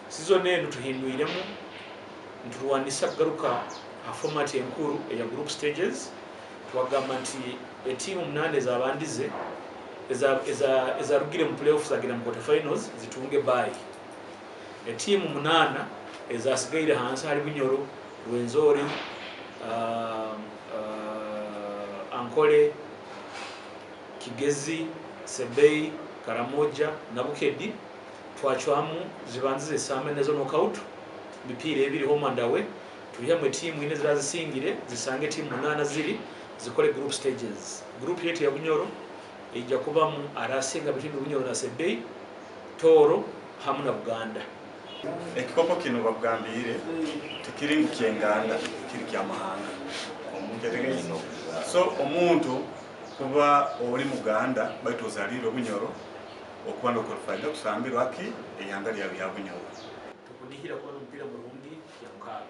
Season eno tuhindwiremu ntulwanisa kugaruka ha format enkulu eya group stages. Twagamba nti etiimu 8 ez'abandize ezarugire mu playoffs zagenda mu quarter finals zitunge bye. Etiimu 8 ezasigaire hansi hali Bunyoro, Rwenzori, Ankole, Kigezi, Sebei, Karamoja na Bukedi twachwamu zibanzize same nezo knockout bipire ebiri home and away. Tulihamwe tiimu ine zirazisingire zisange tiimu 8 ziri zikole group stages. Group yetu ya Bunyoro ijja kubamu arasinga bitini Bunyoro na Sebei, Toro hamu na Buganda. Ekikopo kino bagambire tikiri mu kyenganda kiri kyamahanga omuntu so omuntu kuba oli muganda baitozalire Bunyoro okwanda okwafanya kusambirwa ki eyanga lya Bunyoro tukudihira kwa mpira Burundi ya mkara